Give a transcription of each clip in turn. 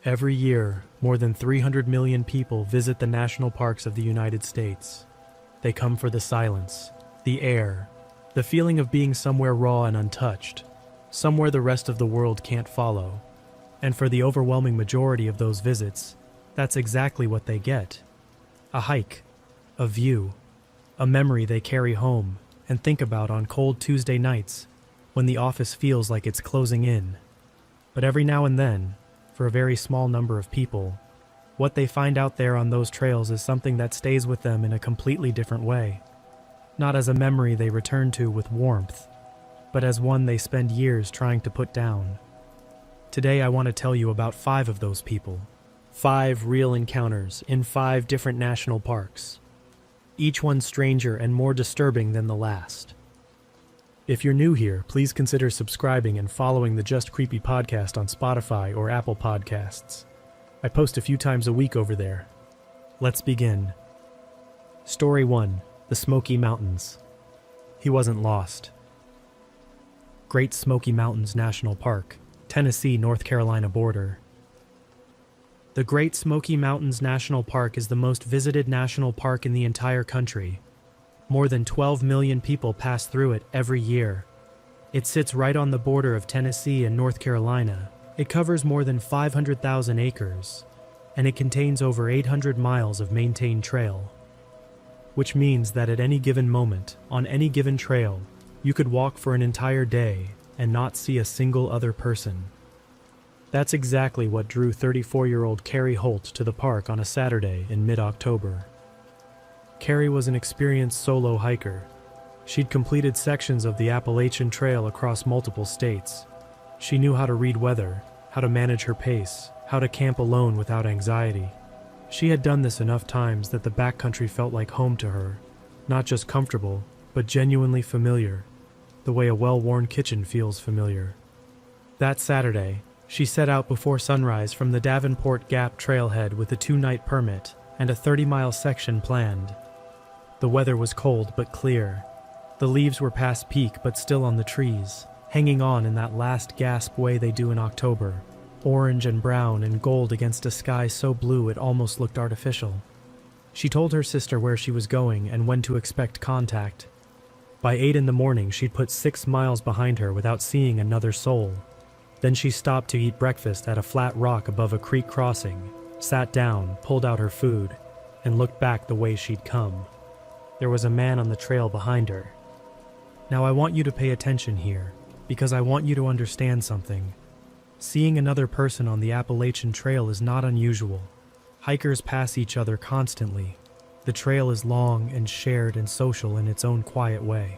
Every year, more than 300 million people visit the national parks of the United States. They come for the silence, the air, the feeling of being somewhere raw and untouched, somewhere the rest of the world can't follow. And for the overwhelming majority of those visits, that's exactly what they get. A hike, a view, a memory they carry home and think about on cold Tuesday nights when the office feels like it's closing in. But every now and then, for a very small number of people, what they find out there on those trails is something that stays with them in a completely different way. Not as a memory they return to with warmth, but as one they spend years trying to put down. Today I want to tell you about 5 of those people. 5 real encounters in 5 different national parks. Each one stranger and more disturbing than the last. If you're new here, please consider subscribing and following the Just Creepy podcast on Spotify or Apple Podcasts. I post a few times a week over there. Let's begin. Story 1. The Smoky Mountains. He wasn't lost. Great Smoky Mountains National Park, Tennessee-North Carolina border. The Great Smoky Mountains National Park is the most visited national park in the entire country. More than 12 million people pass through it every year. It sits right on the border of Tennessee and North Carolina. It covers more than 500,000 acres, and it contains over 800 miles of maintained trail. Which means that at any given moment, on any given trail, you could walk for an entire day and not see a single other person. That's exactly what drew 34-year-old Carrie Holt to the park on a Saturday in mid-October. Carrie was an experienced solo hiker. She'd completed sections of the Appalachian Trail across multiple states. She knew how to read weather, how to manage her pace, how to camp alone without anxiety. She had done this enough times that the backcountry felt like home to her, not just comfortable, but genuinely familiar, the way a well-worn kitchen feels familiar. That Saturday, she set out before sunrise from the Davenport Gap trailhead with a 2-night permit and a 30-mile section planned. The weather was cold but clear. The leaves were past peak but still on the trees, hanging on in that last gasp way they do in October, orange and brown and gold against a sky so blue it almost looked artificial. She told her sister where she was going and when to expect contact. By 8 in the morning, she'd put 6 miles behind her without seeing another soul. Then she stopped to eat breakfast at a flat rock above a creek crossing, sat down, pulled out her food, and looked back the way she'd come. There was a man on the trail behind her. Now I want you to pay attention here, because I want you to understand something. Seeing another person on the Appalachian Trail is not unusual. Hikers pass each other constantly. The trail is long and shared and social in its own quiet way.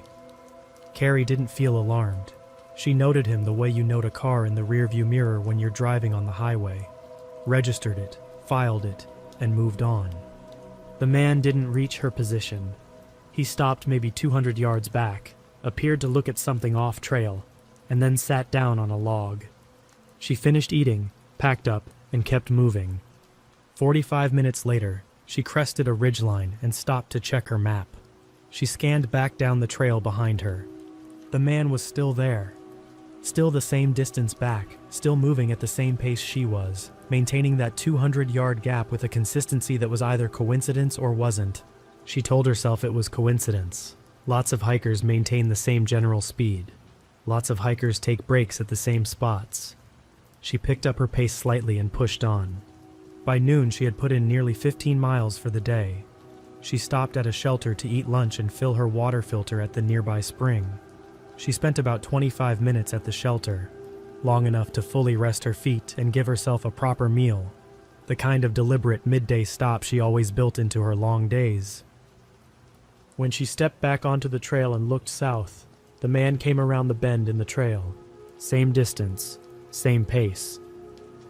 Carrie didn't feel alarmed. She noted him the way you note a car in the rearview mirror when you're driving on the highway, registered it, filed it, and moved on. The man didn't reach her position. He stopped maybe 200 yards back, appeared to look at something off trail, and then sat down on a log. She finished eating, packed up, and kept moving. 45 minutes later, she crested a ridgeline and stopped to check her map. She scanned back down the trail behind her. The man was still there. Still the same distance back, still moving at the same pace she was, maintaining that 200-yard gap with a consistency that was either coincidence or wasn't. She told herself it was coincidence. Lots of hikers maintain the same general speed. Lots of hikers take breaks at the same spots. She picked up her pace slightly and pushed on. By noon, she had put in nearly 15 miles for the day. She stopped at a shelter to eat lunch and fill her water filter at the nearby spring. She spent about 25 minutes at the shelter, long enough to fully rest her feet and give herself a proper meal, the kind of deliberate midday stop she always built into her long days. When she stepped back onto the trail and looked south, the man came around the bend in the trail. Same distance, same pace.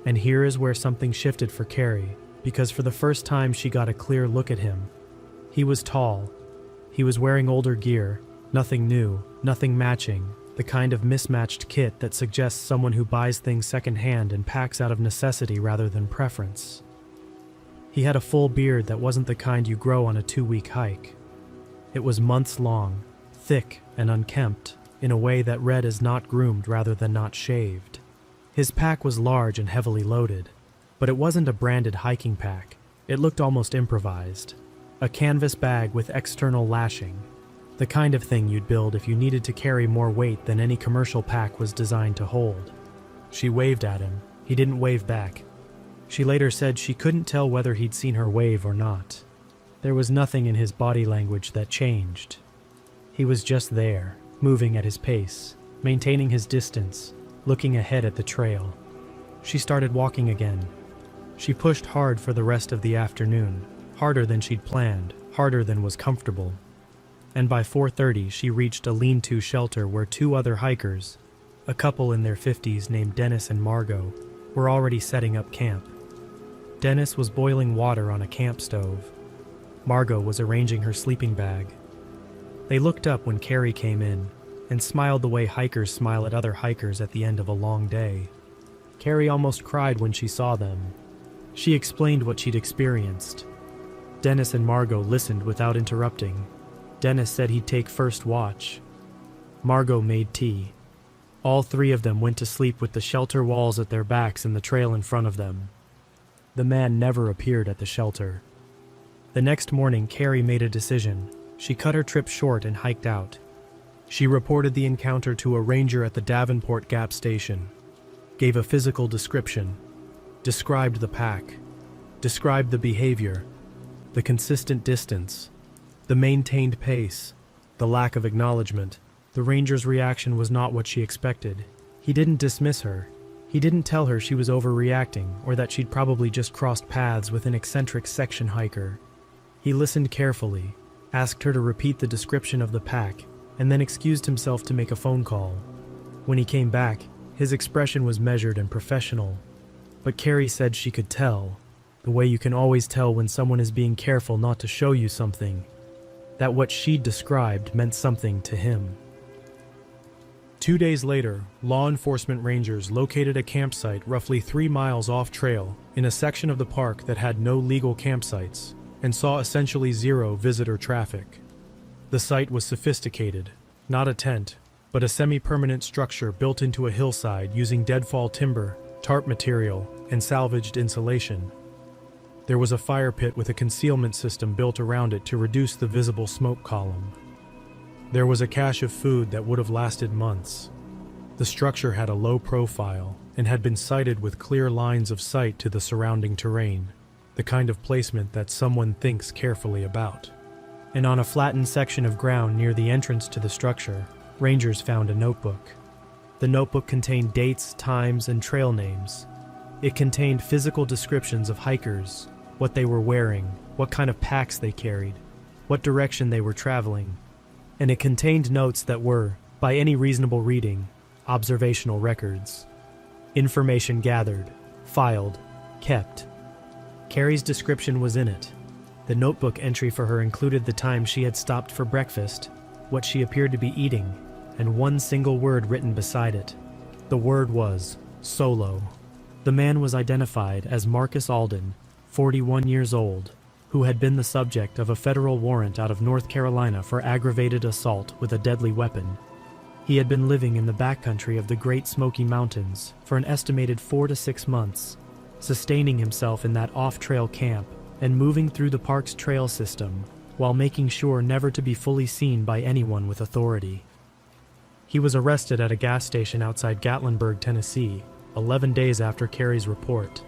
And here is where something shifted for Carrie, because for the first time she got a clear look at him. He was tall. He was wearing older gear, nothing new, nothing matching, the kind of mismatched kit that suggests someone who buys things secondhand and packs out of necessity rather than preference. He had a full beard that wasn't the kind you grow on a 2-week hike. It was months long, thick and unkempt, in a way that read as not groomed rather than not shaved. His pack was large and heavily loaded. But it wasn't a branded hiking pack. It looked almost improvised. A canvas bag with external lashing. The kind of thing you'd build if you needed to carry more weight than any commercial pack was designed to hold. She waved at him. He didn't wave back. She later said she couldn't tell whether he'd seen her wave or not. There was nothing in his body language that changed. He was just there, moving at his pace, maintaining his distance, looking ahead at the trail. She started walking again. She pushed hard for the rest of the afternoon, harder than she'd planned, harder than was comfortable. And by 4:30 she reached a lean-to shelter where two other hikers, a couple in their 50s named Dennis and Margot, were already setting up camp. Dennis was boiling water on a camp stove. Margot was arranging her sleeping bag. They looked up when Carrie came in and smiled the way hikers smile at other hikers at the end of a long day. Carrie almost cried when she saw them. She explained what she'd experienced. Dennis and Margot listened without interrupting. Dennis said he'd take first watch. Margot made tea. All three of them went to sleep with the shelter walls at their backs and the trail in front of them. The man never appeared at the shelter. The next morning, Carrie made a decision. She cut her trip short and hiked out. She reported the encounter to a ranger at the Davenport Gap station, gave a physical description, described the pack, described the behavior, the consistent distance, the maintained pace, the lack of acknowledgement. The ranger's reaction was not what she expected. He didn't dismiss her. He didn't tell her she was overreacting or that she'd probably just crossed paths with an eccentric section hiker. He listened carefully, asked her to repeat the description of the pack, and then excused himself to make a phone call. When he came back, his expression was measured and professional. But Carrie said she could tell, the way you can always tell when someone is being careful not to show you something, that what she'd described meant something to him. 2 days later, law enforcement rangers located a campsite roughly 3 miles off trail in a section of the park that had no legal campsites and saw essentially zero visitor traffic. The site was sophisticated, not a tent, but a semi-permanent structure built into a hillside using deadfall timber, tarp material, and salvaged insulation. There was a fire pit with a concealment system built around it to reduce the visible smoke column. There was a cache of food that would have lasted months. The structure had a low profile and had been sited with clear lines of sight to the surrounding terrain, the kind of placement that someone thinks carefully about. And on a flattened section of ground near the entrance to the structure, rangers found a notebook. The notebook contained dates, times, and trail names. It contained physical descriptions of hikers, what they were wearing, what kind of packs they carried, what direction they were traveling, and it contained notes that were, by any reasonable reading, observational records. Information gathered, filed, kept. Carrie's description was in it. The notebook entry for her included the time she had stopped for breakfast, what she appeared to be eating, and one single word written beside it. The word was solo. The man was identified as Marcus Alden, 41 years old, who had been the subject of a federal warrant out of North Carolina for aggravated assault with a deadly weapon. He had been living in the backcountry of the Great Smoky Mountains for an estimated 4 to 6 months, sustaining himself in that off-trail camp and moving through the park's trail system while making sure never to be fully seen by anyone with authority. He was arrested at a gas station outside Gatlinburg, Tennessee, 11 days after Carrie's report.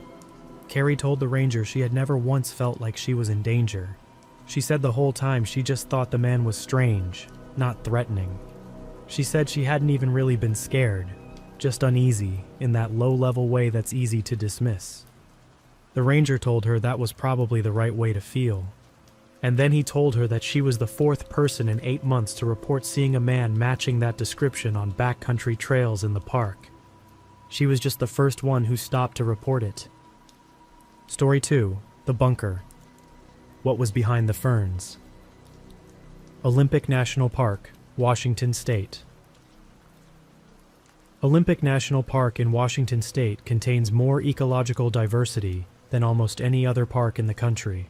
Carrie told the ranger she had never once felt like she was in danger. She said the whole time she just thought the man was strange, not threatening. She said she hadn't even really been scared, just uneasy in that low-level way that's easy to dismiss. The ranger told her that was probably the right way to feel. And then he told her that she was the 4th person in 8 months to report seeing a man matching that description on backcountry trails in the park. She was just the first one who stopped to report it. Story 2. The Bunker. What was behind the ferns? Olympic National Park, Washington State. Olympic National Park in Washington State contains more ecological diversity than almost any other park in the country.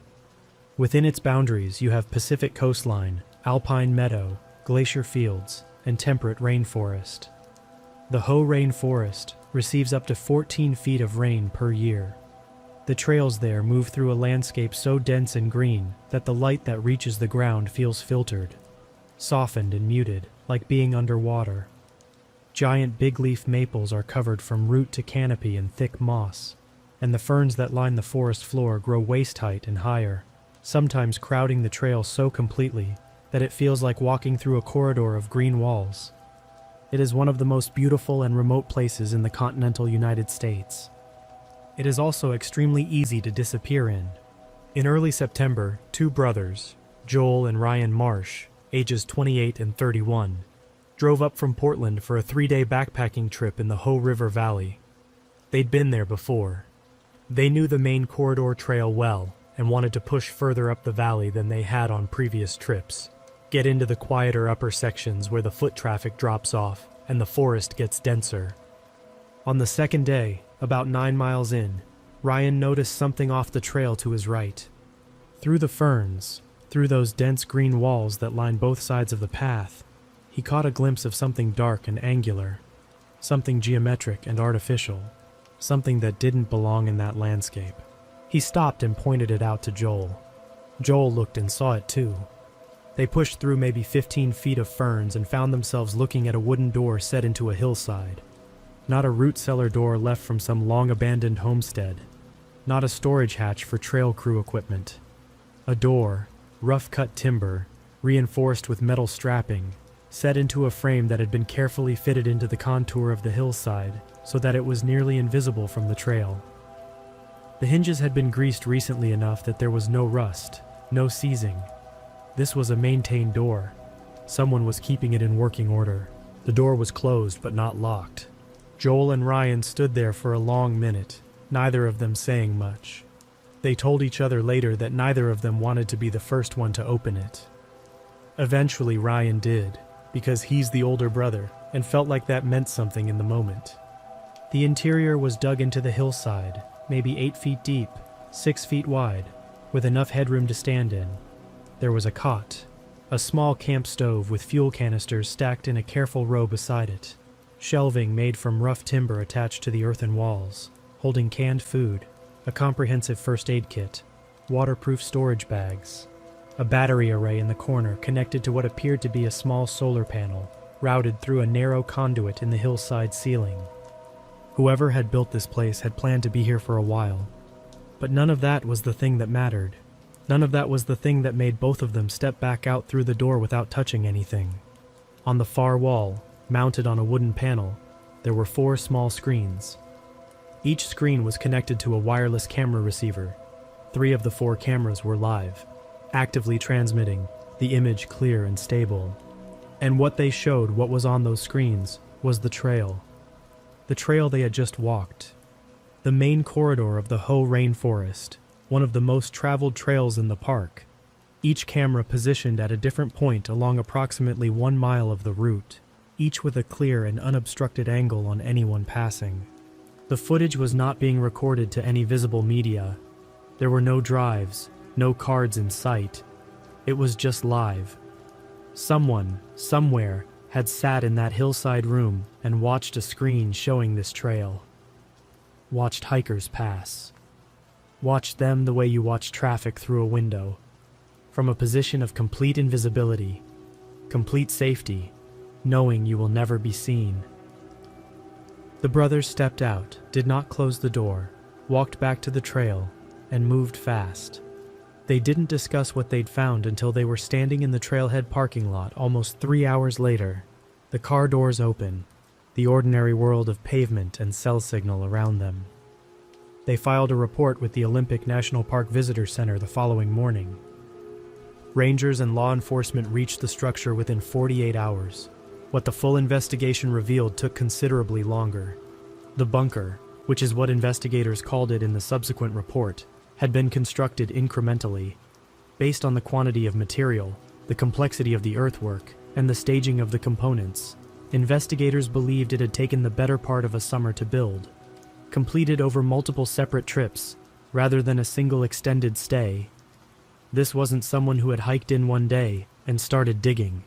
Within its boundaries, you have Pacific coastline, alpine meadow, glacier fields, and temperate rainforest. The Hoh Rainforest receives up to 14 feet of rain per year. The trails there move through a landscape so dense and green that the light that reaches the ground feels filtered, softened and muted, like being underwater. Giant big-leaf maples are covered from root to canopy in thick moss, and the ferns that line the forest floor grow waist-height and higher, sometimes crowding the trail so completely that it feels like walking through a corridor of green walls. It is one of the most beautiful and remote places in the continental United States. It is also extremely easy to disappear in. In early September, two brothers, Joel and Ryan Marsh, ages 28 and 31, drove up from Portland for a 3-day backpacking trip in the Hoh River Valley. They'd been there before. They knew the main corridor trail well and wanted to push further up the valley than they had on previous trips, get into the quieter upper sections where the foot traffic drops off and the forest gets denser. On the second day, about 9 miles in, Ryan noticed something off the trail to his right. Through the ferns, through those dense green walls that line both sides of the path, he caught a glimpse of something dark and angular, something geometric and artificial, something that didn't belong in that landscape. He stopped and pointed it out to Joel. Joel looked and saw it too. They pushed through maybe 15 feet of ferns and found themselves looking at a wooden door set into a hillside. Not a root cellar door left from some long-abandoned homestead. Not a storage hatch for trail crew equipment. A door, rough-cut timber, reinforced with metal strapping, set into a frame that had been carefully fitted into the contour of the hillside so that it was nearly invisible from the trail. The hinges had been greased recently enough that there was no rust, no seizing. This was a maintained door. Someone was keeping it in working order. The door was closed but not locked. Joel and Ryan stood there for a long minute, neither of them saying much. They told each other later that neither of them wanted to be the first one to open it. Eventually Ryan did, because he's the older brother and felt like that meant something in the moment. The interior was dug into the hillside, maybe 8 feet deep, 6 feet wide, with enough headroom to stand in. There was a cot, a small camp stove with fuel canisters stacked in a careful row beside it, shelving made from rough timber attached to the earthen walls, holding canned food, a comprehensive first aid kit, waterproof storage bags, a battery array in the corner connected to what appeared to be a small solar panel, routed through a narrow conduit in the hillside ceiling. Whoever had built this place had planned to be here for a while, but none of that was the thing that mattered. None of that was the thing that made both of them step back out through the door without touching anything. On the far wall, mounted on a wooden panel, there were 4 small screens. Each screen was connected to a wireless camera receiver. 3 of the 4 cameras were live, actively transmitting, the image clear and stable. And what they showed, what was on those screens, was the trail. The trail they had just walked. The main corridor of the Hoh Rainforest, one of the most traveled trails in the park. Each camera positioned at a different point along approximately 1 mile of the route, each with a clear and unobstructed angle on anyone passing. The footage was not being recorded to any visible media. There were no drives, no cards in sight. It was just live. Someone, somewhere, had sat in that hillside room and watched a screen showing this trail. Watched hikers pass. Watched them the way you watch traffic through a window. From a position of complete invisibility, complete safety, knowing you will never be seen. The brothers stepped out, did not close the door, walked back to the trail, and moved fast. They didn't discuss what they'd found until they were standing in the trailhead parking lot almost 3 hours later. The car doors open, the ordinary world of pavement and cell signal around them. They filed a report with the Olympic National Park Visitor Center the following morning. Rangers and law enforcement reached the structure within 48 hours. What the full investigation revealed took considerably longer. The bunker, which is what investigators called it in the subsequent report, had been constructed incrementally, based on the quantity of material, the complexity of the earthwork, and the staging of the components. Investigators believed it had taken the better part of a summer to build, completed over multiple separate trips, rather than a single extended stay. This wasn't someone who had hiked in one day and started digging.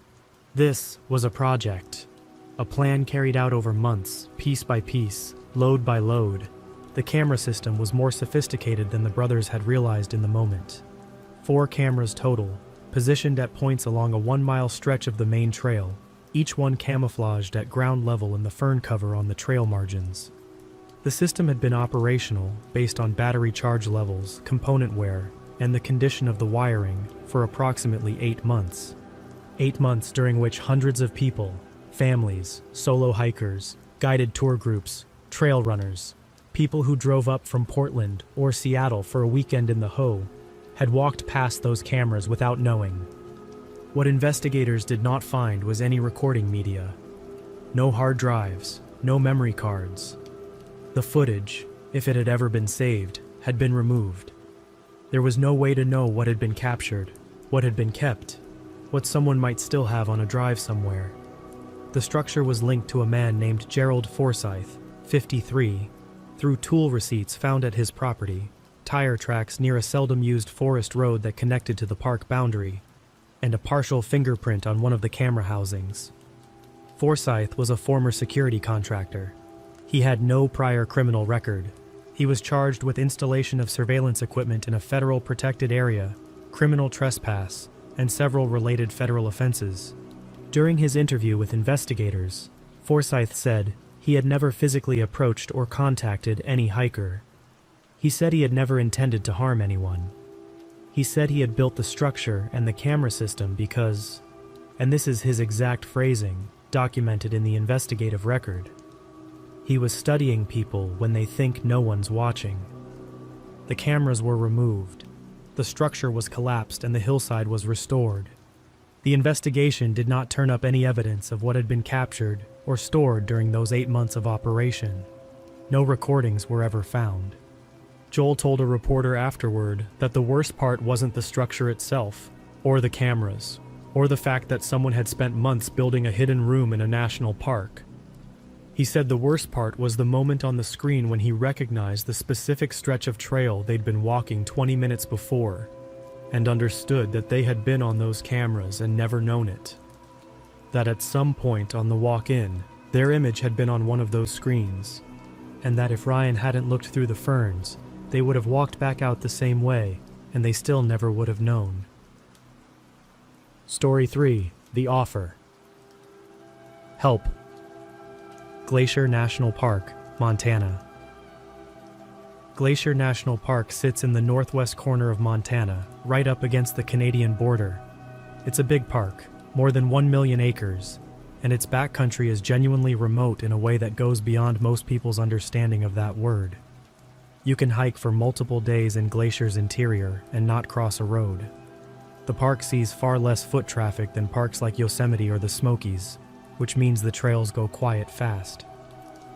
This was a project, a plan carried out over months, piece by piece, load by load. The camera system was more sophisticated than the brothers had realized in the moment. 4 cameras total, positioned at points along a 1-mile stretch of the main trail, each one camouflaged at ground level in the fern cover on the trail margins. The system had been operational based on battery charge levels, component wear, and the condition of the wiring for approximately 8 months. 8 months during which hundreds of people, families, solo hikers, guided tour groups, trail runners, people who drove up from Portland or Seattle for a weekend in the Ho, had walked past those cameras without knowing. What investigators did not find was any recording media. No hard drives, no memory cards. The footage, if it had ever been saved, had been removed. There was no way to know what had been captured, what had been kept, what someone might still have on a drive somewhere. The structure was linked to a man named Gerald Forsyth, 53, through tool receipts found at his property, tire tracks near a seldom-used forest road that connected to the park boundary, and a partial fingerprint on one of the camera housings. Forsyth was a former security contractor. He had no prior criminal record. He was charged with installation of surveillance equipment in a federal protected area, criminal trespass, and several related federal offenses. During his interview with investigators, Forsyth said he had never physically approached or contacted any hiker. He said he had never intended to harm anyone. He said he had built the structure and the camera system because, and this is his exact phrasing, documented in the investigative record, he was studying people when they think no one's watching. The cameras were removed. The structure was collapsed and the hillside was restored. The investigation did not turn up any evidence of what had been captured or stored during those 8 months of operation. No recordings were ever found. Joel told a reporter afterward that the worst part wasn't the structure itself, or the cameras, or the fact that someone had spent months building a hidden room in a national park. He said the worst part was the moment on the screen when he recognized the specific stretch of trail they'd been walking 20 minutes before, and understood that they had been on those cameras and never known it. That at some point on the walk in, their image had been on one of those screens, and that if Ryan hadn't looked through the ferns, they would have walked back out the same way, and they still never would have known. Story 3: The Offer. Help. Glacier National Park, Montana. Glacier National Park sits in the northwest corner of Montana, right up against the Canadian border. It's a big park, more than 1 million acres, and its backcountry is genuinely remote in a way that goes beyond most people's understanding of that word. You can hike for multiple days in Glacier's interior and not cross a road. The park sees far less foot traffic than parks like Yosemite or the Smokies, which means the trails go quiet fast.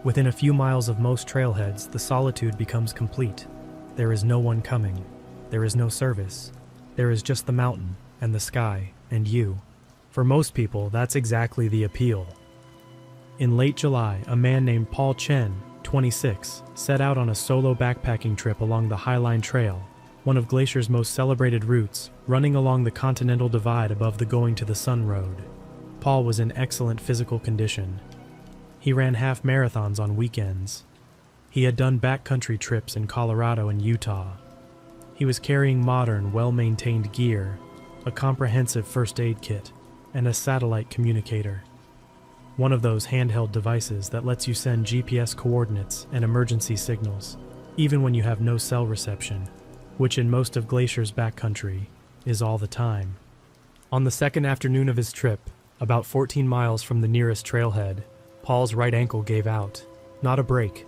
Within a few miles of most trailheads, the solitude becomes complete. There is no one coming. There is no service. There is just the mountain and the sky and you. For most people, that's exactly the appeal. In late July, a man named Paul Chen, 26, set out on a solo backpacking trip along the Highline Trail, one of Glacier's most celebrated routes, running along the Continental Divide above the Going to the Sun Road. Paul was in excellent physical condition. He ran half marathons on weekends. He had done backcountry trips in Colorado and Utah. He was carrying modern, well-maintained gear, a comprehensive first aid kit, and a satellite communicator. One of those handheld devices that lets you send GPS coordinates and emergency signals, even when you have no cell reception, which in most of Glacier's backcountry is all the time. On the second afternoon of his trip, about 14 miles from the nearest trailhead, Paul's right ankle gave out. Not a break.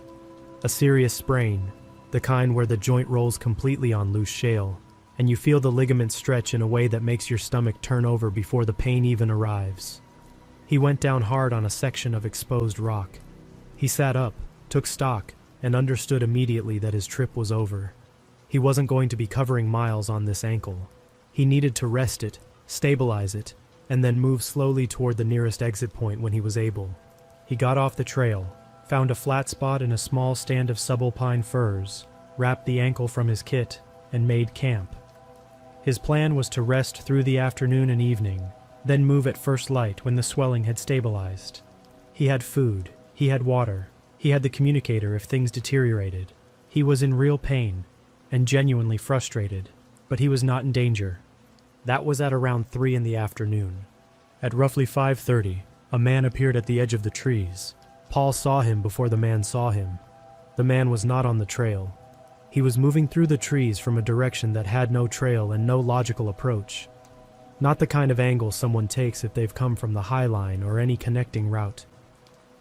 A serious sprain, the kind where the joint rolls completely on loose shale, and you feel the ligaments stretch in a way that makes your stomach turn over before the pain even arrives. He went down hard on a section of exposed rock. He sat up, took stock, and understood immediately that his trip was over. He wasn't going to be covering miles on this ankle. He needed to rest it, stabilize it, and then move slowly toward the nearest exit point when he was able. He got off the trail, found a flat spot in a small stand of subalpine firs, wrapped the ankle from his kit, and made camp. His plan was to rest through the afternoon and evening, then move at first light when the swelling had stabilized. He had food, he had water, he had the communicator if things deteriorated, He was in real pain and genuinely frustrated, but he was not in danger. That was at around 3 in the afternoon. At roughly 5:30, a man appeared at the edge of the trees. Paul saw him before the man saw him. The man was not on the trail. He was moving through the trees from a direction that had no trail and no logical approach. Not the kind of angle someone takes if they've come from the High Line or any connecting route.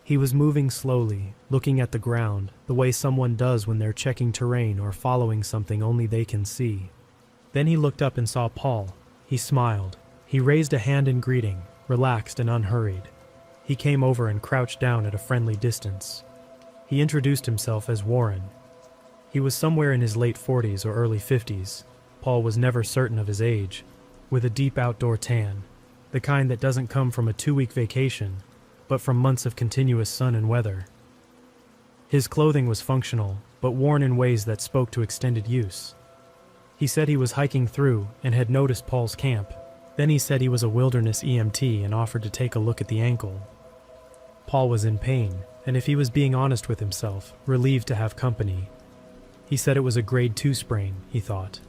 He was moving slowly, looking at the ground, the way someone does when they're checking terrain or following something only they can see. Then he looked up and saw Paul. He smiled. He raised a hand in greeting, relaxed and unhurried. He came over and crouched down at a friendly distance. He introduced himself as Warren. He was somewhere in his late 40s or early 50s. Paul was never certain of his age, with a deep outdoor tan, the kind that doesn't come from a 2-week vacation, but from months of continuous sun and weather. His clothing was functional, but worn in ways that spoke to extended use. He said he was hiking through and had noticed Paul's camp. Then he said he was a wilderness EMT and offered to take a look at the ankle. Paul was in pain, and if he was being honest with himself, relieved to have company. He said it was a grade 2 sprain, he thought.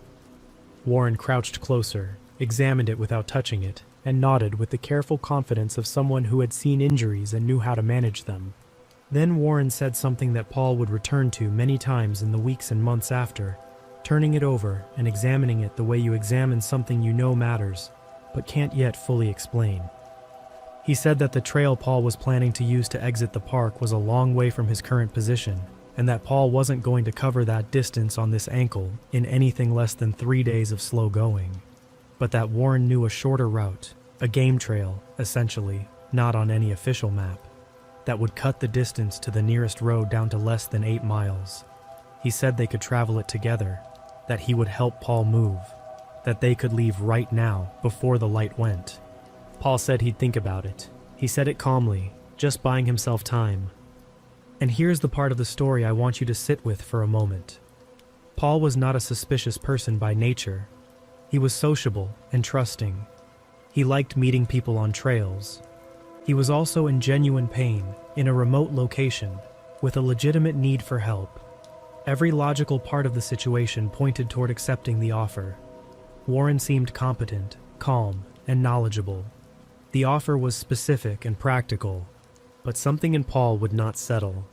Warren crouched closer, examined it without touching it, and nodded with the careful confidence of someone who had seen injuries and knew how to manage them. Then Warren said something that Paul would return to many times in the weeks and months after, turning it over and examining it the way you examine something you know matters, but can't yet fully explain. He said that the trail Paul was planning to use to exit the park was a long way from his current position, and that Paul wasn't going to cover that distance on this ankle in anything less than 3 days of slow going. But that Warren knew a shorter route, a game trail, essentially, not on any official map, that would cut the distance to the nearest road down to less than 8 miles. He said they could travel it together, that he would help Paul move, that they could leave right now before the light went. Paul said he'd think about it. He said it calmly, just buying himself time. And here's the part of the story I want you to sit with for a moment. Paul was not a suspicious person by nature. He was sociable and trusting. He liked meeting people on trails. He was also in genuine pain, in a remote location, with a legitimate need for help. Every logical part of the situation pointed toward accepting the offer. Warren seemed competent, calm, and knowledgeable. The offer was specific and practical, but something in Paul would not settle.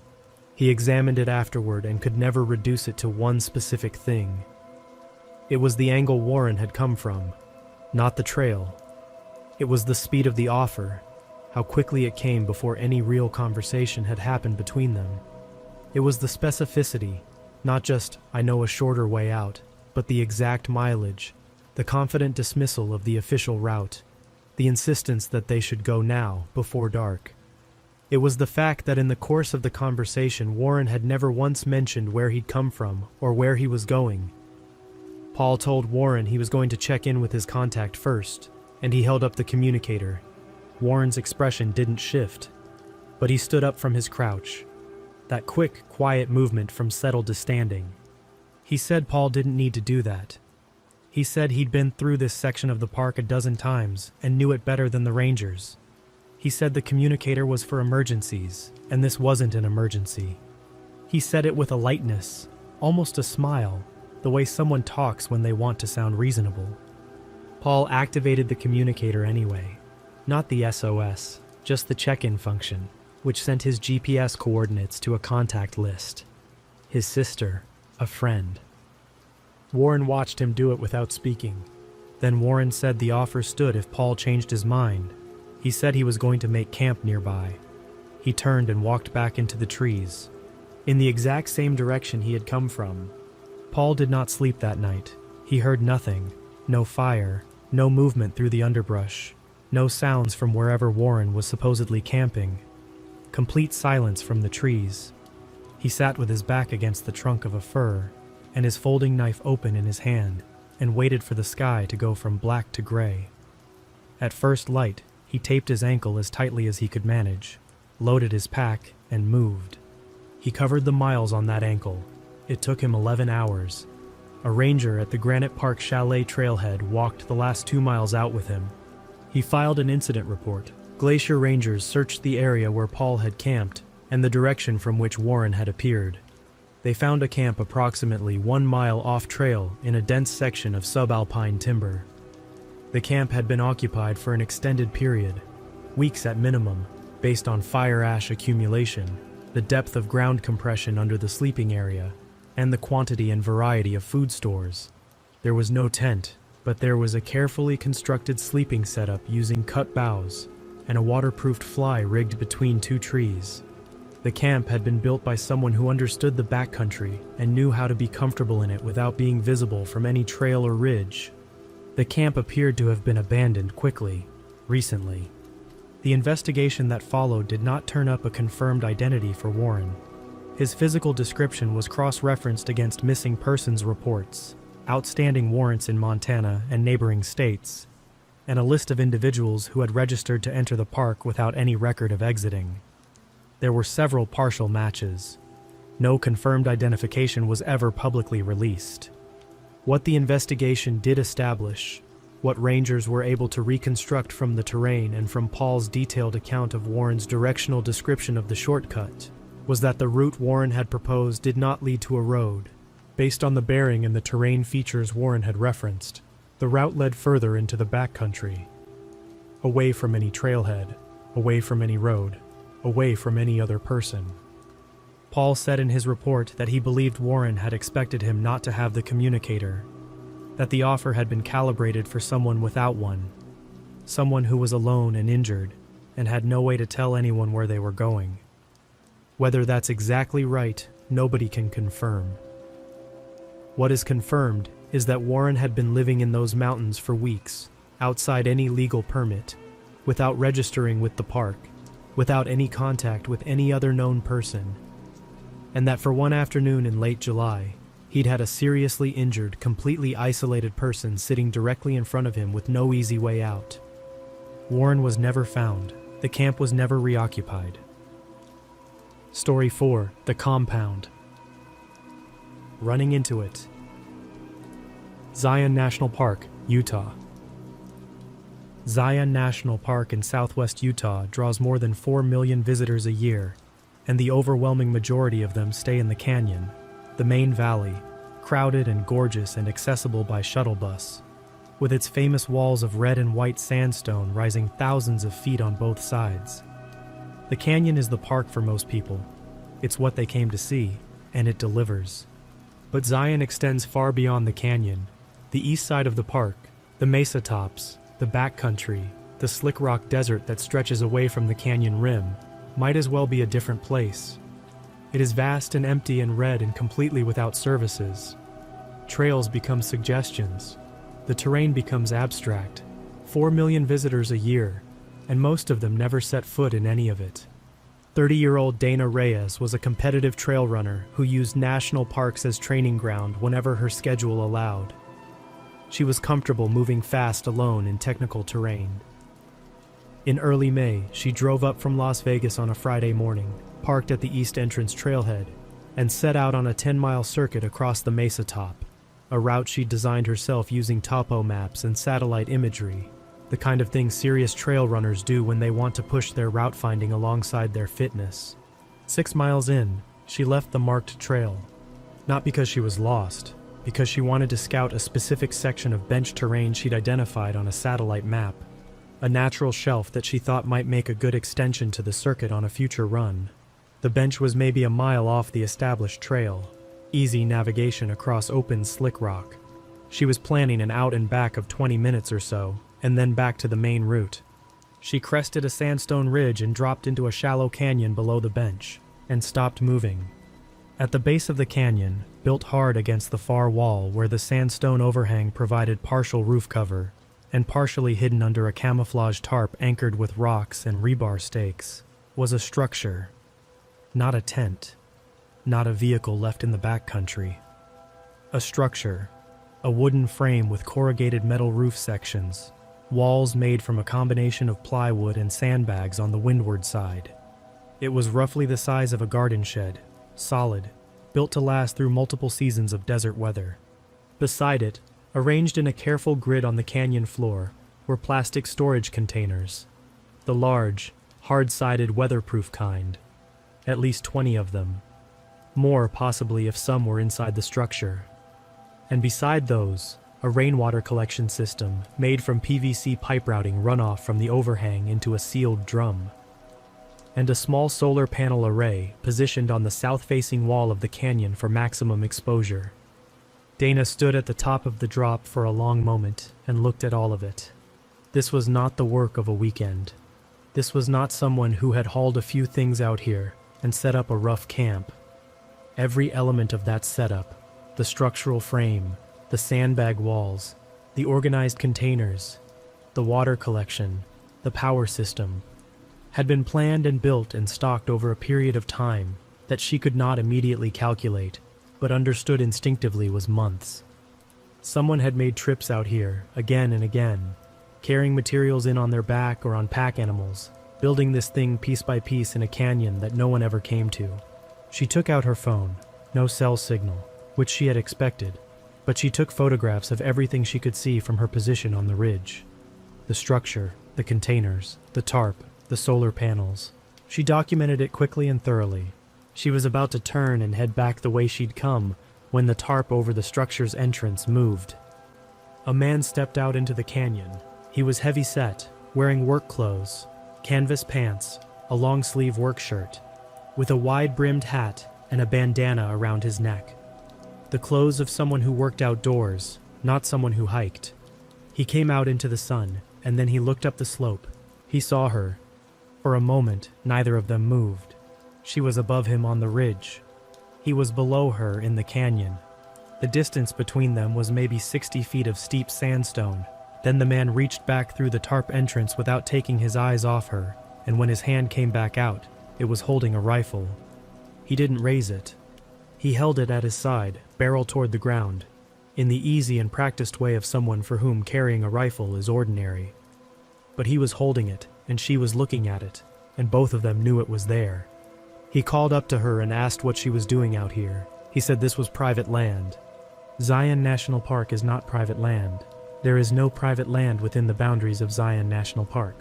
He examined it afterward and could never reduce it to one specific thing. It was the angle Warren had come from, not the trail. It was the speed of the offer, how quickly it came before any real conversation had happened between them. It was the specificity, not just, I know a shorter way out, but the exact mileage, the confident dismissal of the official route, the insistence that they should go now, before dark. It was the fact that in the course of the conversation Warren had never once mentioned where he'd come from or where he was going. Paul told Warren he was going to check in with his contact first, and he held up the communicator. Warren's expression didn't shift, but he stood up from his crouch. That quick, quiet movement from settled to standing. He said Paul didn't need to do that. He said he'd been through this section of the park a dozen times and knew it better than the rangers. He said the communicator was for emergencies, and this wasn't an emergency. He said it with a lightness, almost a smile, the way someone talks when they want to sound reasonable. Paul activated the communicator anyway. Not the SOS, just the check-in function, which sent his GPS coordinates to a contact list. His sister, a friend. Warren watched him do it without speaking. Then Warren said the offer stood if Paul changed his mind. He said he was going to make camp nearby. He turned and walked back into the trees, in the exact same direction he had come from. Paul did not sleep that night. He heard nothing, no fire, no movement through the underbrush, no sounds from wherever Warren was supposedly camping. Complete silence from the trees. He sat with his back against the trunk of a fir, and his folding knife open in his hand, and waited for the sky to go from black to gray. At first light, he taped his ankle as tightly as he could manage, loaded his pack, and moved. He covered the miles on that ankle. It took him 11 hours. A ranger at the Granite Park Chalet trailhead walked the last 2 miles out with him. He filed an incident report. Glacier Rangers searched the area where Paul had camped and the direction from which Warren had appeared. They found a camp approximately 1 mile off-trail in a dense section of subalpine timber. The camp had been occupied for an extended period, weeks at minimum, based on fire ash accumulation, the depth of ground compression under the sleeping area, and the quantity and variety of food stores. There was no tent, but there was a carefully constructed sleeping setup using cut boughs and a waterproofed fly rigged between 2 trees. The camp had been built by someone who understood the backcountry and knew how to be comfortable in it without being visible from any trail or ridge. The camp appeared to have been abandoned quickly, recently. The investigation that followed did not turn up a confirmed identity for Warren. His physical description was cross-referenced against missing persons reports, outstanding warrants in Montana and neighboring states, and a list of individuals who had registered to enter the park without any record of exiting. There were several partial matches. No confirmed identification was ever publicly released. What the investigation did establish, what rangers were able to reconstruct from the terrain and from Paul's detailed account of Warren's directional description of the shortcut, was that the route Warren had proposed did not lead to a road. Based on the bearing and the terrain features Warren had referenced, the route led further into the backcountry, away from any trailhead, away from any road, away from any other person. Paul said in his report that he believed Warren had expected him not to have the communicator, that the offer had been calibrated for someone without one, someone who was alone and injured and had no way to tell anyone where they were going. Whether that's exactly right, nobody can confirm. What is confirmed is that Warren had been living in those mountains for weeks, outside any legal permit, without registering with the park, without any contact with any other known person, and that for one afternoon in late July, he'd had a seriously injured, completely isolated person sitting directly in front of him with no easy way out. Warren was never found. The camp was never reoccupied. Story 4: The Compound. Running into it. Zion National Park, Utah. Zion National Park in southwest Utah draws more than 4 million visitors a year, and the overwhelming majority of them stay in the canyon, the main valley, crowded and gorgeous and accessible by shuttle bus, with its famous walls of red and white sandstone rising thousands of feet on both sides. The canyon is the park for most people. It's what they came to see, and it delivers. But Zion extends far beyond the canyon. The east side of the park, the mesa tops, the backcountry, the slick rock desert that stretches away from the canyon rim, might as well be a different place. It is vast and empty and red and completely without services. Trails become suggestions. The terrain becomes abstract. 4 million visitors a year, and most of them never set foot in any of it. 30-year-old Dana Reyes was a competitive trail runner who used national parks as training ground whenever her schedule allowed. She was comfortable moving fast alone in technical terrain. In early May, she drove up from Las Vegas on a Friday morning, parked at the East Entrance trailhead, and set out on a 10-mile circuit across the mesa top, a route she'd designed herself using topo maps and satellite imagery, the kind of thing serious trail runners do when they want to push their route finding alongside their fitness. 6 miles in, she left the marked trail, not because she was lost, because she wanted to scout a specific section of bench terrain she'd identified on a satellite map, a natural shelf that she thought might make a good extension to the circuit on a future run. The bench was maybe a mile off the established trail, easy navigation across open slick rock. She was planning an out and back of 20 minutes or so, and then back to the main route. She crested a sandstone ridge and dropped into a shallow canyon below the bench, and stopped moving. At the base of the canyon, built hard against the far wall where the sandstone overhang provided partial roof cover, and partially hidden under a camouflage tarp anchored with rocks and rebar stakes, was a structure. Not a tent. Not a vehicle left in the backcountry. A structure. A wooden frame with corrugated metal roof sections, walls made from a combination of plywood and sandbags on the windward side. It was roughly the size of a garden shed, solid, built to last through multiple seasons of desert weather. Beside it, arranged in a careful grid on the canyon floor, were plastic storage containers, the large, hard-sided weatherproof kind, at least 20 of them. more possibly if some were inside the structure. And beside those, a rainwater collection system made from PVC pipe routing runoff from the overhang into a sealed drum, and a small solar panel array positioned on the south-facing wall of the canyon for maximum exposure. Dana stood at the top of the drop for a long moment and looked at all of it. This was not the work of a weekend. This was not someone who had hauled a few things out here and set up a rough camp. Every element of that setup, the structural frame, the sandbag walls, the organized containers, the water collection, the power system, had been planned and built and stocked over a period of time that she could not immediately calculate, but understood instinctively was months. Someone had made trips out here again and again, carrying materials in on their back or on pack animals, building this thing piece by piece in a canyon that no one ever came to. She took out her phone, no cell signal, which she had expected, but she took photographs of everything she could see from her position on the ridge. The structure, the containers, the tarp, the solar panels. She documented it quickly and thoroughly. She was about to turn and head back the way she'd come when the tarp over the structure's entrance moved. A man stepped out into the canyon. He was heavy-set, wearing work clothes, canvas pants, a long-sleeve work shirt, with a wide-brimmed hat and a bandana around his neck. The clothes of someone who worked outdoors, not someone who hiked. He came out into the sun, and then he looked up the slope. He saw her. For a moment, neither of them moved. She was above him on the ridge. He was below her in the canyon. The distance between them was maybe 60 feet of steep sandstone. Then the man reached back through the tarp entrance without taking his eyes off her, and when his hand came back out, it was holding a rifle. He didn't raise it. He held it at his side, barrel toward the ground, in the easy and practiced way of someone for whom carrying a rifle is ordinary. But he was holding it, and she was looking at it, and both of them knew it was there. He called up to her and asked what she was doing out here. He said this was private land. Zion National Park is not private land. There is no private land within the boundaries of Zion National Park.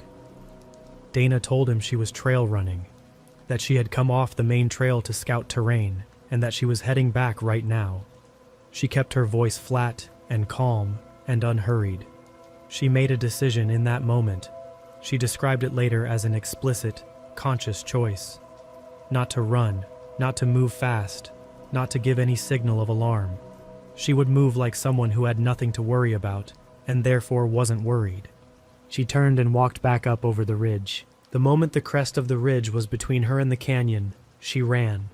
Dana told him she was trail running, that she had come off the main trail to scout terrain, and that she was heading back right now. She kept her voice flat and calm and unhurried. She made a decision in that moment. She described it later as an explicit, conscious choice. Not to run, not to move fast, not to give any signal of alarm. She would move like someone who had nothing to worry about, and therefore wasn't worried. She turned and walked back up over the ridge. The moment the crest of the ridge was between her and the canyon, she ran.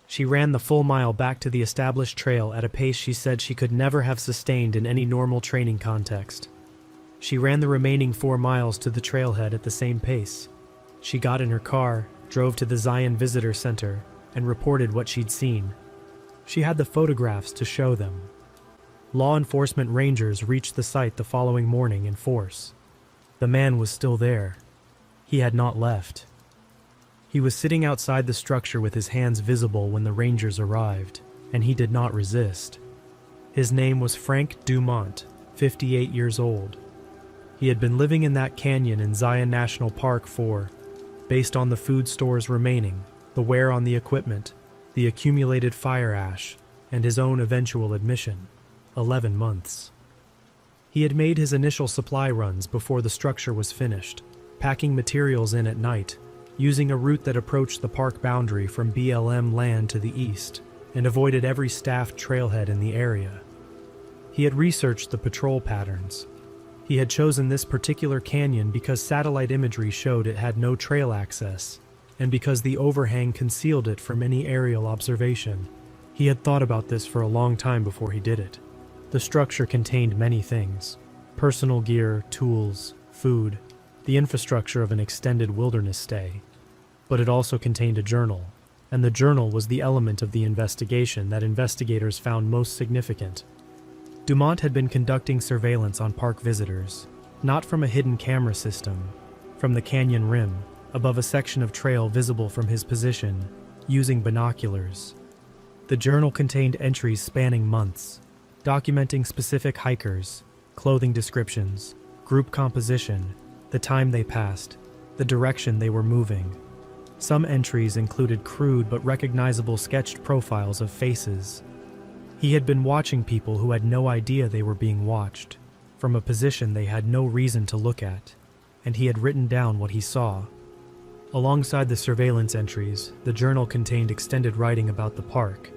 She ran the full mile back to the established trail at a pace she said she could never have sustained in any normal training context. She ran the remaining 4 miles to the trailhead at the same pace. She got in her car, drove to the Zion Visitor Center, and reported what she'd seen. She had the photographs to show them. Law enforcement rangers reached the site the following morning in force. The man was still there. He had not left. He was sitting outside the structure with his hands visible when the rangers arrived, and he did not resist. His name was Frank Dumont, 58 years old. He had been living in that canyon in Zion National Park for, based on the food stores remaining, the wear on the equipment, the accumulated fire ash, and his own eventual admission, 11 months. He had made his initial supply runs before the structure was finished, packing materials in at night, using a route that approached the park boundary from BLM land to the east, and avoided every staffed trailhead in the area. He had researched the patrol patterns. He had chosen this particular canyon because satellite imagery showed it had no trail access, and because the overhang concealed it from any aerial observation. He had thought about this for a long time before he did it. The structure contained many things: personal gear, tools, food, the infrastructure of an extended wilderness stay. But it also contained a journal, and the journal was the element of the investigation that investigators found most significant. Dumont had been conducting surveillance on park visitors, not from a hidden camera system, from the canyon rim, above a section of trail visible from his position, using binoculars. The journal contained entries spanning months, documenting specific hikers, clothing descriptions, group composition, the time they passed, the direction they were moving. Some entries included crude but recognizable sketched profiles of faces. He had been watching people who had no idea they were being watched, from a position they had no reason to look at, and he had written down what he saw. Alongside the surveillance entries, the journal contained extended writing about the park,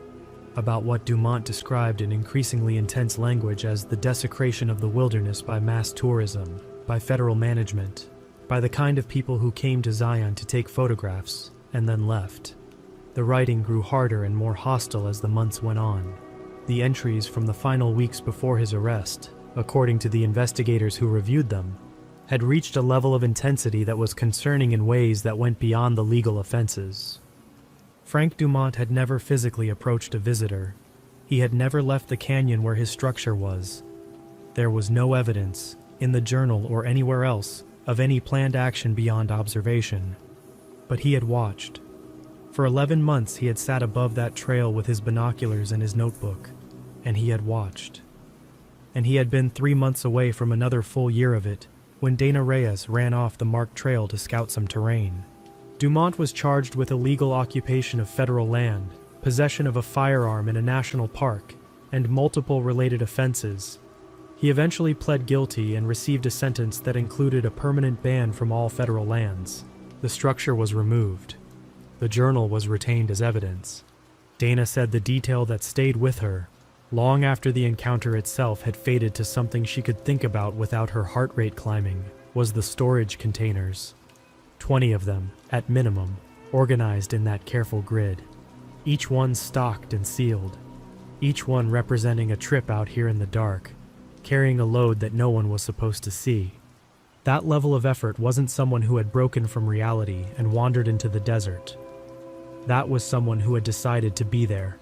about what Dumont described in increasingly intense language as the desecration of the wilderness by mass tourism, by federal management, by the kind of people who came to Zion to take photographs and then left. The writing grew harder and more hostile as the months went on. The entries from the final weeks before his arrest, according to the investigators who reviewed them, had reached a level of intensity that was concerning in ways that went beyond the legal offenses. Frank Dumont had never physically approached a visitor. He had never left the canyon where his structure was. There was no evidence, in the journal or anywhere else, of any planned action beyond observation. But he had watched. For 11 months he had sat above that trail with his binoculars and his notebook, and he had watched. And he had been 3 months away from another full year of it, when Dana Reyes ran off the marked trail to scout some terrain. Dumont was charged with illegal occupation of federal land, possession of a firearm in a national park, and multiple related offenses. He eventually pled guilty and received a sentence that included a permanent ban from all federal lands. The structure was removed. The journal was retained as evidence. Dana said the detail that stayed with her, long after the encounter itself had faded to something she could think about without her heart rate climbing, was the storage containers. 20 of them, at minimum, organized in that careful grid. Each one stocked and sealed. Each one representing a trip out here in the dark, carrying a load that no one was supposed to see. That level of effort wasn't someone who had broken from reality and wandered into the desert. That was someone who had decided to be there,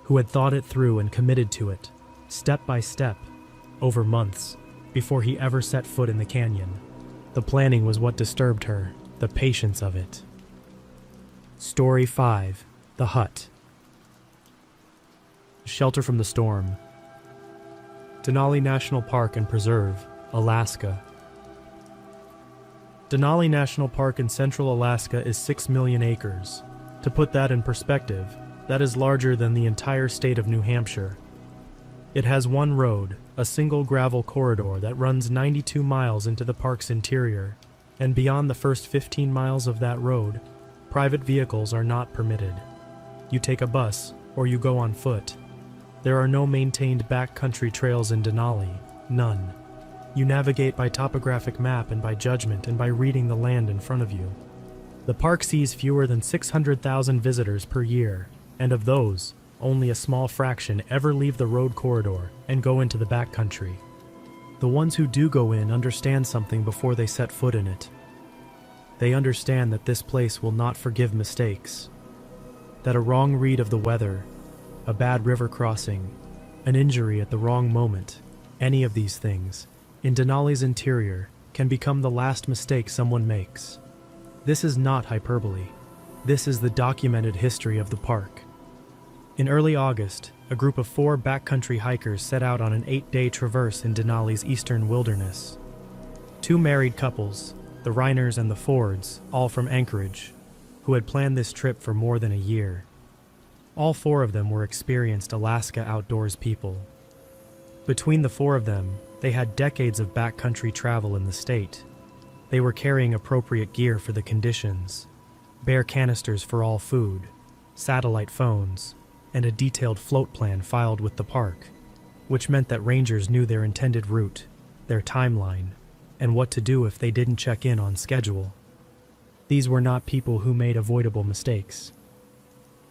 who had thought it through and committed to it, step by step, over months, before he ever set foot in the canyon. The planning was what disturbed her, the patience of it. Story 5. The Hut. Shelter from the storm. Denali National Park and Preserve, Alaska. Denali National Park in central Alaska is 6 million acres. To put that in perspective, that is larger than the entire state of New Hampshire. It has one road, a single gravel corridor that runs 92 miles into the park's interior, and beyond the first 15 miles of that road, private vehicles are not permitted. You take a bus, or you go on foot. There are no maintained backcountry trails in Denali, none. You navigate by topographic map and by judgment and by reading the land in front of you. The park sees fewer than 600,000 visitors per year, and of those, only a small fraction ever leave the road corridor and go into the backcountry. The ones who do go in understand something before they set foot in it. They understand that this place will not forgive mistakes, that a wrong read of the weather, a bad river crossing, an injury at the wrong moment, any of these things, in Denali's interior, can become the last mistake someone makes. This is not hyperbole. This is the documented history of the park. In early August, a group of 4 backcountry hikers set out on an 8-day traverse in Denali's eastern wilderness. 2 married couples, the Reiners and the Fords, all from Anchorage, who had planned this trip for more than a year. All 4 of them were experienced Alaska outdoors people. Between the 4 of them, they had decades of backcountry travel in the state. They were carrying appropriate gear for the conditions, bare canisters for all food, satellite phones, and a detailed float plan filed with the park, which meant that rangers knew their intended route, their timeline, and what to do if they didn't check in on schedule. These were not people who made avoidable mistakes.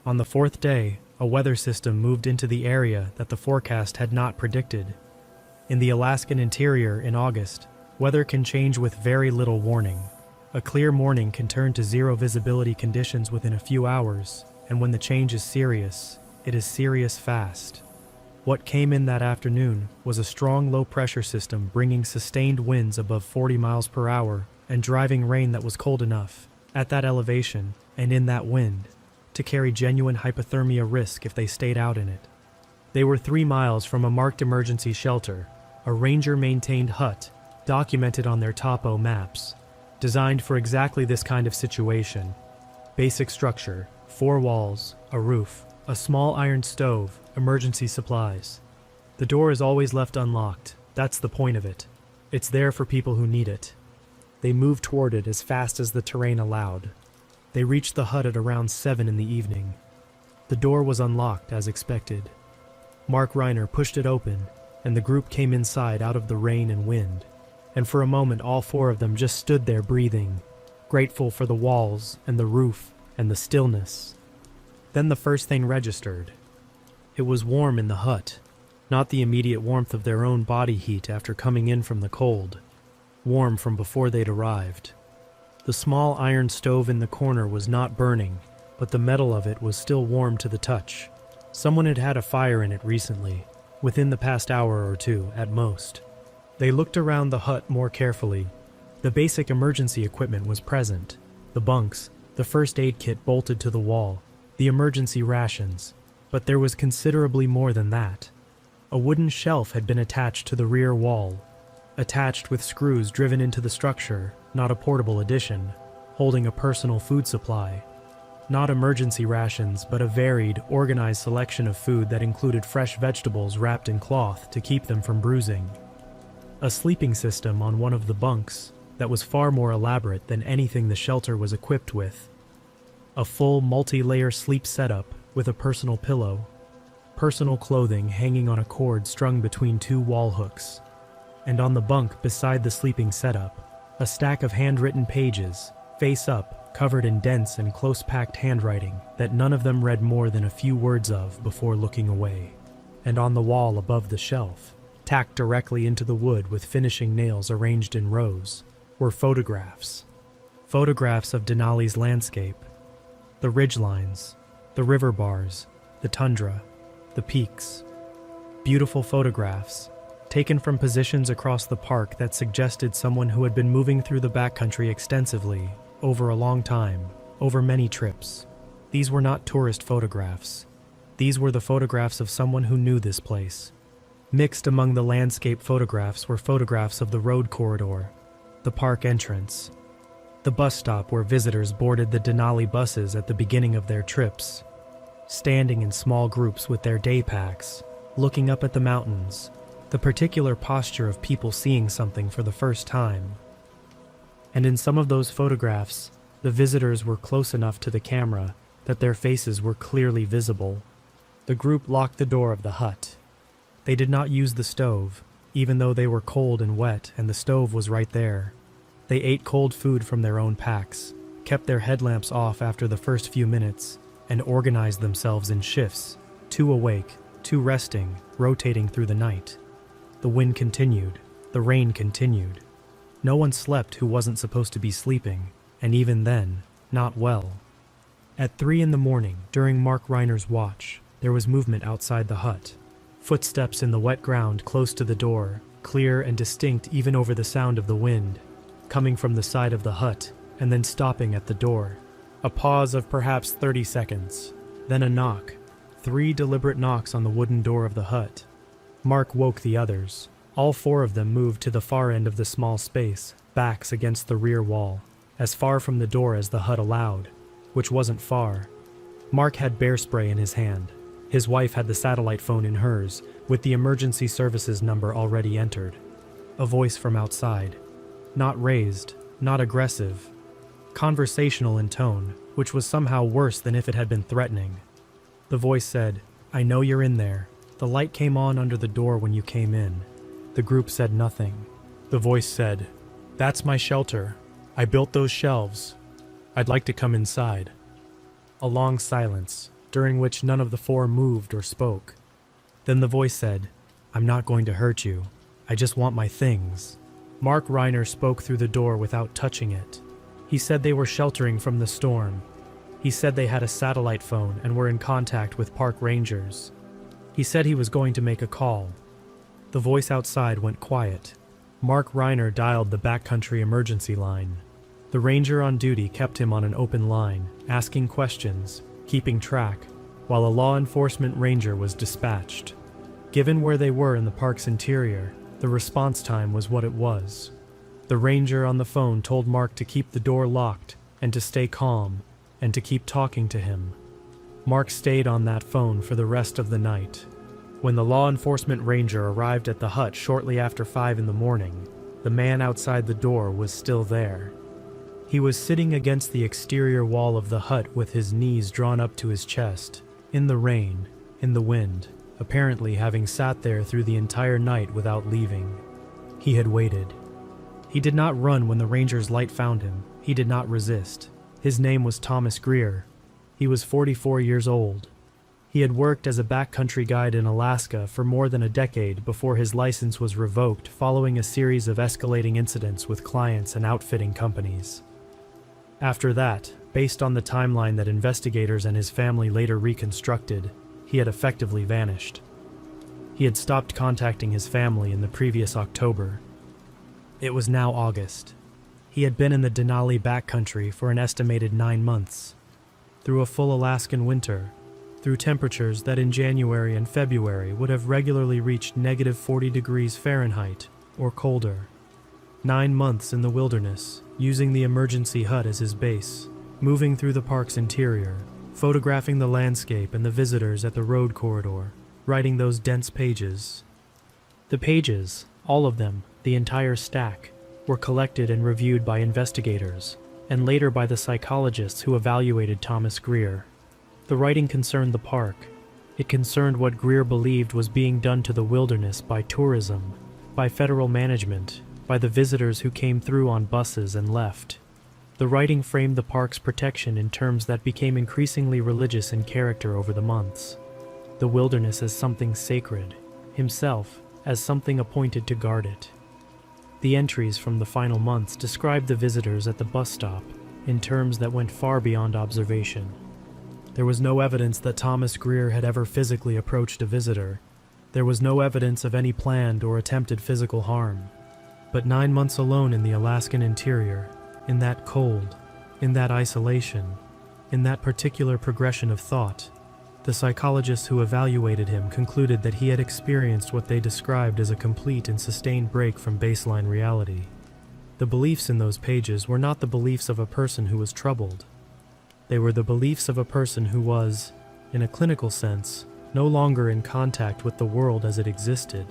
On the 4th day, a weather system moved into the area that the forecast had not predicted. In the Alaskan interior in August, weather can change with very little warning. A clear morning can turn to 0 visibility conditions within a few hours, and when the change is serious, it is serious fast. What came in that afternoon was a strong low-pressure system bringing sustained winds above 40 miles per hour and driving rain that was cold enough, at that elevation and in that wind, to carry genuine hypothermia risk if they stayed out in it. They were 3 miles from a marked emergency shelter, a ranger-maintained hut, documented on their topo maps, designed for exactly this kind of situation. Basic structure: 4 walls, a roof, a small iron stove, emergency supplies. The door is always left unlocked. That's the point of it. It's there for people who need it. They moved toward it as fast as the terrain allowed. They reached the hut at around 7 in the evening. The door was unlocked as expected. Mark Reiner pushed it open, and the group came inside out of the rain and wind. And for a moment all 4 of them just stood there breathing, grateful for the walls and the roof and the stillness. Then the first thing registered. It was warm in the hut, not the immediate warmth of their own body heat after coming in from the cold. Warm from before they'd arrived. The small iron stove in the corner was not burning, but the metal of it was still warm to the touch. Someone had had a fire in it recently, within the past hour or 2 at most. They looked around the hut more carefully. The basic emergency equipment was present. The bunks, the first aid kit bolted to the wall, the emergency rations. But there was considerably more than that. A wooden shelf had been attached to the rear wall, attached with screws driven into the structure, not a portable addition, holding a personal food supply. Not emergency rations, but a varied, organized selection of food that included fresh vegetables wrapped in cloth to keep them from bruising. A sleeping system on one of the bunks that was far more elaborate than anything the shelter was equipped with. A full multi-layer sleep setup with a personal pillow, personal clothing hanging on a cord strung between 2 wall hooks, and on the bunk beside the sleeping setup, a stack of handwritten pages, face up, covered in dense and close-packed handwriting that none of them read more than a few words of before looking away. And on the wall above the shelf, tacked directly into the wood with finishing nails arranged in rows, were photographs. Photographs of Denali's landscape, the ridgelines, the river bars, the tundra, the peaks. Beautiful photographs, taken from positions across the park that suggested someone who had been moving through the backcountry extensively, over a long time, over many trips. These were not tourist photographs. These were the photographs of someone who knew this place. Mixed among the landscape photographs were photographs of the road corridor, the park entrance, the bus stop where visitors boarded the Denali buses at the beginning of their trips, standing in small groups with their day packs, looking up at the mountains, the particular posture of people seeing something for the first time. And in some of those photographs, the visitors were close enough to the camera that their faces were clearly visible. The group locked the door of the hut. They did not use the stove, even though they were cold and wet and the stove was right there. They ate cold food from their own packs, kept their headlamps off after the first few minutes, and organized themselves in shifts, 2 awake, 2 resting, rotating through the night. The wind continued. The rain continued. No one slept who wasn't supposed to be sleeping, and even then, not well. At 3 in the morning, during Mark Reiner's watch, there was movement outside the hut. Footsteps in the wet ground close to the door, clear and distinct even over the sound of the wind, coming from the side of the hut, and then stopping at the door. A pause of perhaps 30 seconds, then a knock. 3 deliberate knocks on the wooden door of the hut. Mark woke the others. All 4 of them moved to the far end of the small space, backs against the rear wall, as far from the door as the hut allowed, which wasn't far. Mark had bear spray in his hand. His wife had the satellite phone in hers, with the emergency services number already entered. A voice from outside. Not raised, not aggressive. Conversational in tone, which was somehow worse than if it had been threatening. The voice said, "I know you're in there. The light came on under the door when you came in." The group said nothing. The voice said, "That's my shelter. I built those shelves. I'd like to come inside." A long silence, during which none of the 4 moved or spoke. Then the voice said, "I'm not going to hurt you. I just want my things." Mark Reiner spoke through the door without touching it. He said they were sheltering from the storm. He said they had a satellite phone and were in contact with park rangers. He said he was going to make a call. The voice outside went quiet. Mark Reiner dialed the backcountry emergency line. The ranger on duty kept him on an open line, asking questions, keeping track, while a law enforcement ranger was dispatched. Given where they were in the park's interior, the response time was what it was. The ranger on the phone told Mark to keep the door locked and to stay calm, and to keep talking to him. Mark stayed on that phone for the rest of the night. When the law enforcement ranger arrived at the hut shortly after 5 in the morning, the man outside the door was still there. He was sitting against the exterior wall of the hut with his knees drawn up to his chest, in the rain, in the wind, apparently having sat there through the entire night without leaving. He had waited. He did not run when the ranger's light found him. He did not resist. His name was Thomas Greer. He was 44 years old. He had worked as a backcountry guide in Alaska for more than a decade before his license was revoked following a series of escalating incidents with clients and outfitting companies. After that, based on the timeline that investigators and his family later reconstructed, he had effectively vanished. He had stopped contacting his family in the previous October. It was now August. He had been in the Denali backcountry for an estimated 9 months, through a full Alaskan winter, through temperatures that in January and February would have regularly reached negative 40 degrees Fahrenheit or colder. 9 months in the wilderness, using the emergency hut as his base, moving through the park's interior, photographing the landscape and the visitors at the road corridor, writing those dense pages. The pages, all of them, the entire stack, were collected and reviewed by investigators, and later by the psychologists who evaluated Thomas Greer. The writing concerned the park. It concerned what Greer believed was being done to the wilderness by tourism, by federal management, by the visitors who came through on buses and left. The writing framed the park's protection in terms that became increasingly religious in character over the months. The wilderness as something sacred, himself as something appointed to guard it. The entries from the final months described the visitors at the bus stop in terms that went far beyond observation. There was no evidence that Thomas Greer had ever physically approached a visitor. There was no evidence of any planned or attempted physical harm. But 9 months alone in the Alaskan interior, in that cold, in that isolation, in that particular progression of thought, the psychologists who evaluated him concluded that he had experienced what they described as a complete and sustained break from baseline reality. The beliefs in those pages were not the beliefs of a person who was troubled. They were the beliefs of a person who was, in a clinical sense, no longer in contact with the world as it existed.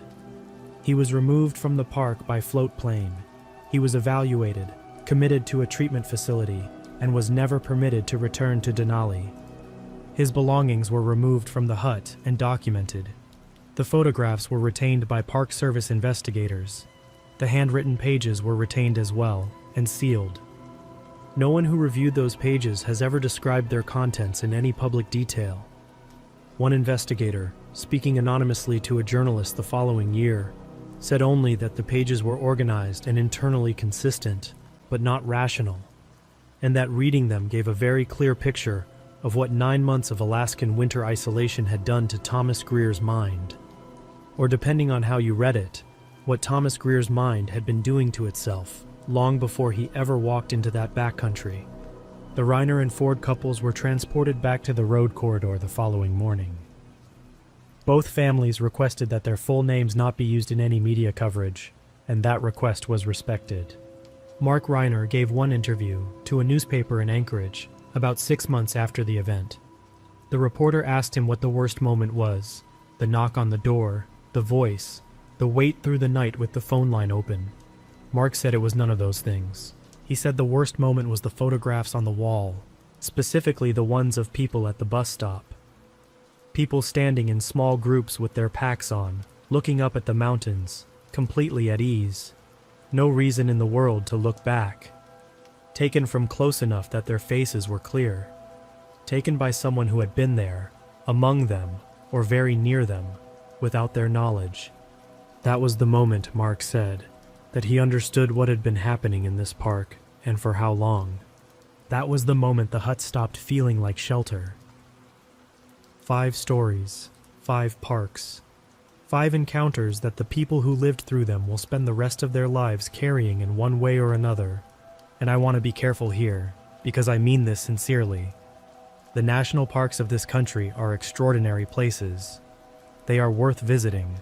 He was removed from the park by float plane. He was evaluated, committed to a treatment facility, and was never permitted to return to Denali. His belongings were removed from the hut and documented. The photographs were retained by Park Service investigators. The handwritten pages were retained as well, and sealed. No one who reviewed those pages has ever described their contents in any public detail. One investigator, speaking anonymously to a journalist the following year, said only that the pages were organized and internally consistent, but not rational, and that reading them gave a very clear picture of what 9 months of Alaskan winter isolation had done to Thomas Greer's mind. Or depending on how you read it, what Thomas Greer's mind had been doing to itself long before he ever walked into that backcountry. The Reiner and Ford couples were transported back to the road corridor the following morning. Both families requested that their full names not be used in any media coverage, and that request was respected. Mark Reiner gave one interview to a newspaper in Anchorage about 6 months after the event. The reporter asked him what the worst moment was: the knock on the door, the voice, the wait through the night with the phone line open. Mark said it was none of those things. He said the worst moment was the photographs on the wall, specifically the ones of people at the bus stop. People standing in small groups with their packs on, looking up at the mountains, completely at ease. No reason in the world to look back. Taken from close enough that their faces were clear. Taken by someone who had been there, among them, or very near them, without their knowledge. That was the moment, Mark said, that he understood what had been happening in this park, and for how long. That was the moment the hut stopped feeling like shelter. 5 stories, 5 parks, 5 encounters that the people who lived through them will spend the rest of their lives carrying in one way or another. And I want to be careful here, because I mean this sincerely. The national parks of this country are extraordinary places. They are worth visiting.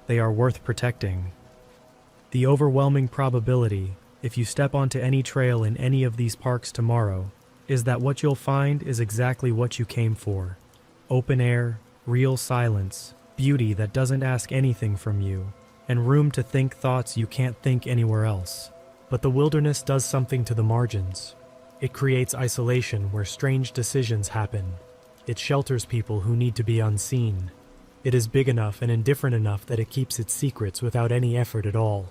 They are worth protecting. The overwhelming probability, if you step onto any trail in any of these parks tomorrow, is that what you'll find is exactly what you came for. Open air, real silence, beauty that doesn't ask anything from you, and room to think thoughts you can't think anywhere else. But the wilderness does something to the margins. It creates isolation where strange decisions happen. It shelters people who need to be unseen. It is big enough and indifferent enough that it keeps its secrets without any effort at all.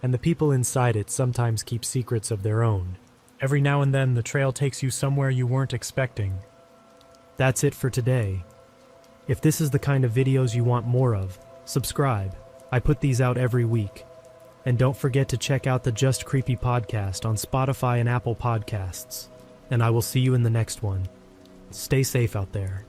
And the people inside it sometimes keep secrets of their own. Every now and then the trail takes you somewhere you weren't expecting. That's it for today. If this is the kind of videos you want more of, subscribe. I put these out every week. And don't forget to check out the Just Creepy podcast on Spotify and Apple Podcasts. And I will see you in the next one. Stay safe out there.